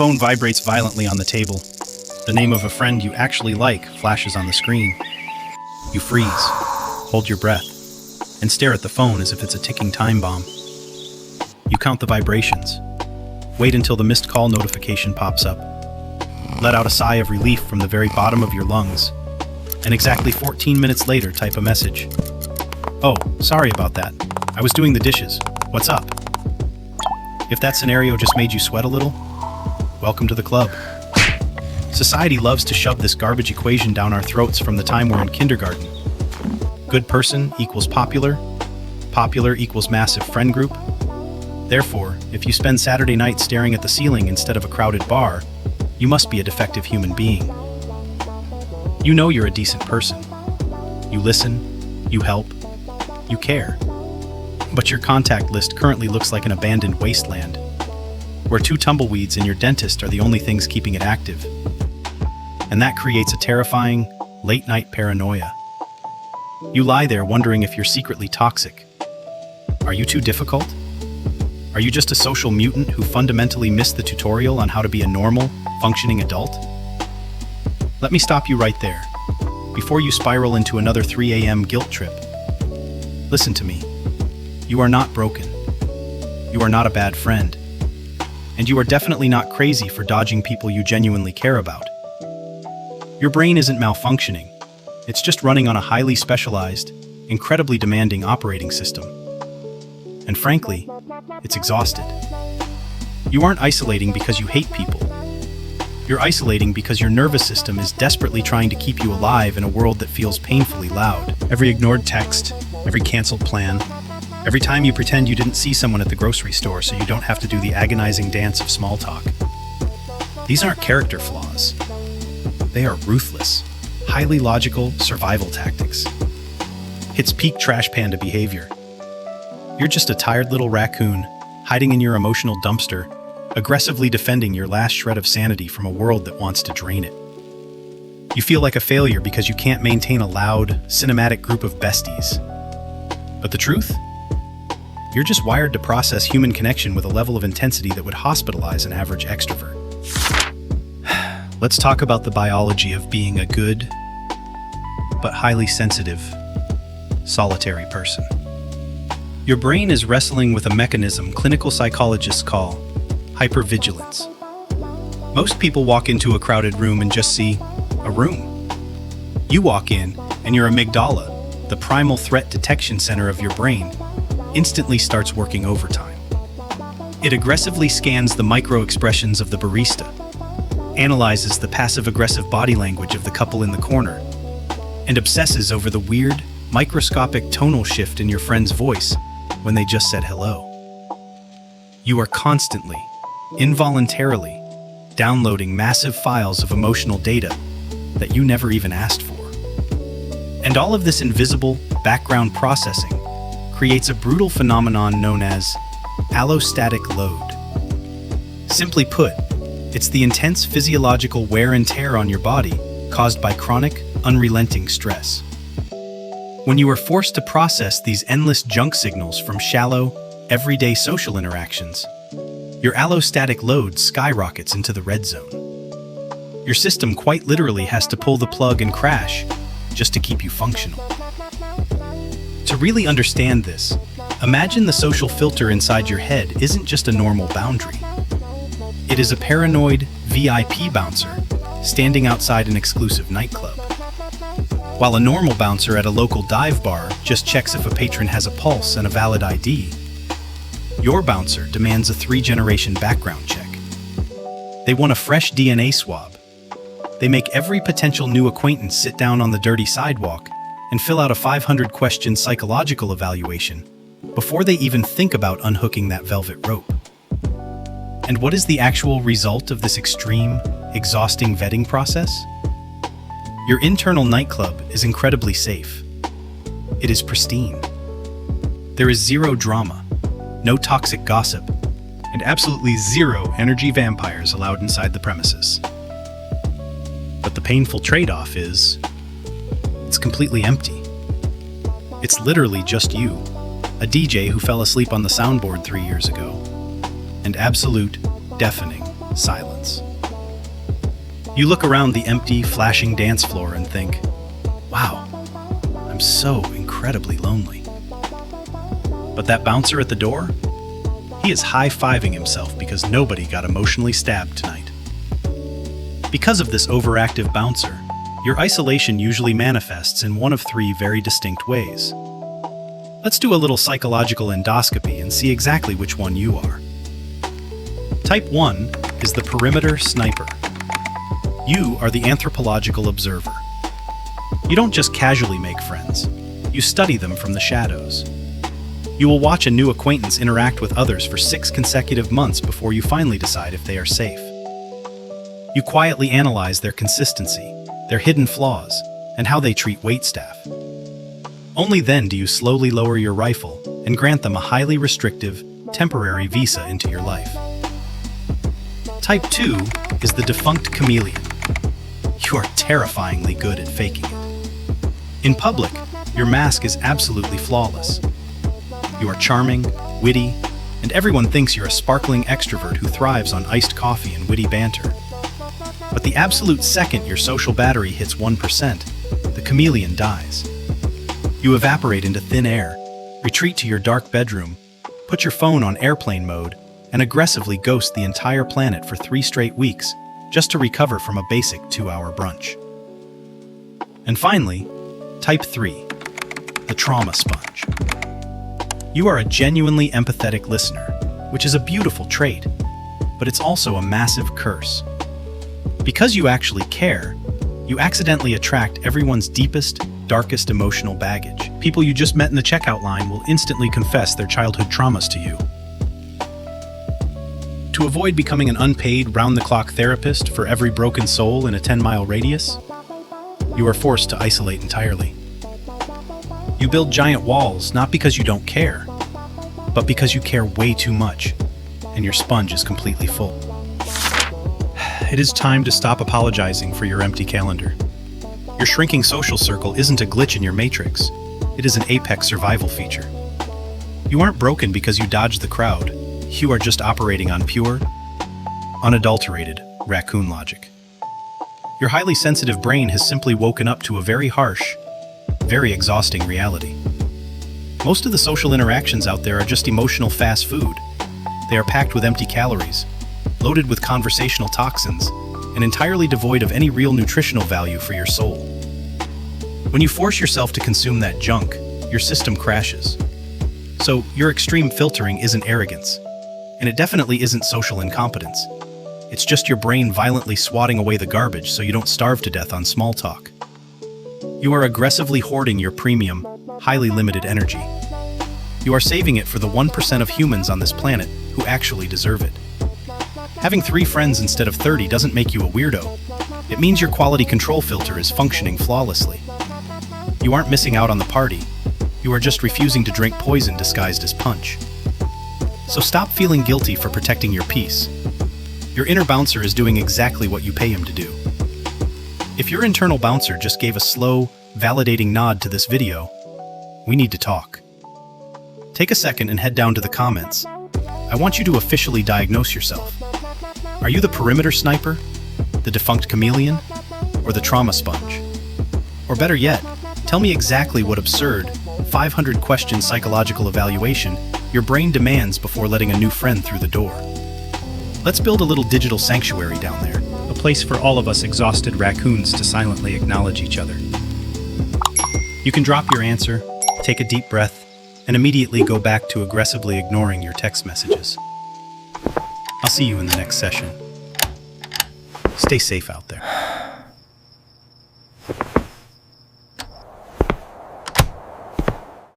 phone vibrates violently on the table. The name of a friend you actually like flashes on the screen. You freeze, hold your breath, and stare at the phone as if it's a ticking time bomb. You count the vibrations. Wait until the missed call notification pops up. Let out a sigh of relief from the very bottom of your lungs. And exactly 14 minutes later, type a message. "Oh, sorry about that. I was doing the dishes. What's up?" If that scenario just made you sweat a little, welcome to the club. Society loves to shove this garbage equation down our throats from the time we're in kindergarten. Good person equals popular. Popular equals massive friend group. Therefore, if you spend Saturday night staring at the ceiling instead of a crowded bar, you must be a defective human being. You know you're a decent person. You listen, you help, you care. But your contact list currently looks like an abandoned wasteland, where 2 tumbleweeds and your dentist are the only things keeping it active. And that creates a terrifying, late-night paranoia. You lie there wondering if you're secretly toxic. Are you too difficult? Are you just a social mutant who fundamentally missed the tutorial on how to be a normal, functioning adult? Let me stop you right there, before you spiral into another 3 a.m. guilt trip. Listen to me. You are not broken. You are not a bad friend. And you are definitely not crazy for dodging people you genuinely care about. Your brain isn't malfunctioning. It's just running on a highly specialized, incredibly demanding operating system. And frankly, it's exhausted. You aren't isolating because you hate people. You're isolating because your nervous system is desperately trying to keep you alive in a world that feels painfully loud. Every ignored text, every canceled plan, every time you pretend you didn't see someone at the grocery store so you don't have to do the agonizing dance of small talk. These aren't character flaws. They are ruthless, highly logical survival tactics. It's peak Trash Panda behavior. You're just a tired little raccoon, hiding in your emotional dumpster, aggressively defending your last shred of sanity from a world that wants to drain it. You feel like a failure because you can't maintain a loud, cinematic group of besties. But the truth? You're just wired to process human connection with a level of intensity that would hospitalize an average extrovert. Let's talk about the biology of being a good, but highly sensitive, solitary person. Your brain is wrestling with a mechanism clinical psychologists call hyper-vigilance. Most people walk into a crowded room and just see a room. You walk in, and your amygdala, the primal threat detection center of your brain, instantly starts working overtime. It aggressively scans the micro-expressions of the barista, analyzes the passive-aggressive body language of the couple in the corner, and obsesses over the weird, microscopic tonal shift in your friend's voice when they just said hello. You are constantly, involuntarily, downloading massive files of emotional data that you never even asked for. And all of this invisible, background processing creates a brutal phenomenon known as allostatic load. Simply put, it's the intense physiological wear and tear on your body caused by chronic, unrelenting stress. When you are forced to process these endless junk signals from shallow, everyday social interactions, your allostatic load skyrockets into the red zone. Your system quite literally has to pull the plug and crash just to keep you functional. To really understand this, imagine the social filter inside your head isn't just a normal boundary. It is a paranoid VIP bouncer standing outside an exclusive nightclub. While a normal bouncer at a local dive bar just checks if a patron has a pulse and a valid ID, your bouncer demands a 3-generation background check. They want a fresh DNA swab. They make every potential new acquaintance sit down on the dirty sidewalk and fill out a 500-question psychological evaluation before they even think about unhooking that velvet rope. And what is the actual result of this extreme, exhausting vetting process? Your internal nightclub is incredibly safe. It is pristine. There is zero drama, no toxic gossip, and absolutely zero energy vampires allowed inside the premises. But the painful trade-off is, it's completely empty. It's literally just you, a DJ who fell asleep on the soundboard 3 years ago, and absolute, deafening, silence. You look around the empty, flashing dance floor and think, wow, I'm so incredibly lonely. But that bouncer at the door? He is high-fiving himself because nobody got emotionally stabbed tonight. Because of this overactive bouncer, your isolation usually manifests in one of three very distinct ways. Let's do a little psychological endoscopy and see exactly which one you are. Type 1 is the perimeter sniper. You are the anthropological observer. You don't just casually make friends, you study them from the shadows. You will watch a new acquaintance interact with others for 6 consecutive months before you finally decide if they are safe. You quietly analyze their consistency, their hidden flaws, and how they treat waitstaff. Only then do you slowly lower your rifle and grant them a highly restrictive, temporary visa into your life. Type 2 is the defunct chameleon. You are terrifyingly good at faking it. In public, your mask is absolutely flawless. You are charming, witty, and everyone thinks you're a sparkling extrovert who thrives on iced coffee and witty banter. But the absolute second your social battery hits 1%, the chameleon dies. You evaporate into thin air, retreat to your dark bedroom, put your phone on airplane mode, and aggressively ghost the entire planet for 3 straight weeks just to recover from a basic 2-hour brunch. And finally, Type 3, the trauma sponge. You are a genuinely empathetic listener, which is a beautiful trait, but it's also a massive curse. Because you actually care, you accidentally attract everyone's deepest, darkest emotional baggage. People you just met in the checkout line will instantly confess their childhood traumas to you. To avoid becoming an unpaid, round-the-clock therapist for every broken soul in a 10-mile radius, you are forced to isolate entirely. You build giant walls not because you don't care, but because you care way too much, and your sponge is completely full. It is time to stop apologizing for your empty calendar. Your shrinking social circle isn't a glitch in your matrix. It is an apex survival feature. You aren't broken because you dodged the crowd. You are just operating on pure, unadulterated raccoon logic. Your highly sensitive brain has simply woken up to a very harsh, very exhausting reality. Most of the social interactions out there are just emotional fast food. They are packed with empty calories, loaded with conversational toxins, and entirely devoid of any real nutritional value for your soul. When you force yourself to consume that junk, your system crashes. So your extreme filtering isn't arrogance, and it definitely isn't social incompetence. It's just your brain violently swatting away the garbage so you don't starve to death on small talk. You are aggressively hoarding your premium, highly limited energy. You are saving it for the 1% of humans on this planet who actually deserve it. Having 3 friends instead of 30 doesn't make you a weirdo. It means your quality control filter is functioning flawlessly. You aren't missing out on the party. You are just refusing to drink poison disguised as punch. So stop feeling guilty for protecting your peace. Your inner bouncer is doing exactly what you pay him to do. If your internal bouncer just gave a slow, validating nod to this video, we need to talk. Take a second and head down to the comments. I want you to officially diagnose yourself. Are you the perimeter sniper, the defunct chameleon, or the trauma sponge? Or better yet, tell me exactly what absurd, 500-question psychological evaluation your brain demands before letting a new friend through the door. Let's build a little digital sanctuary down there, a place for all of us exhausted raccoons to silently acknowledge each other. You can drop your answer, take a deep breath, and immediately go back to aggressively ignoring your text messages. I'll see you in the next session. Stay safe out there.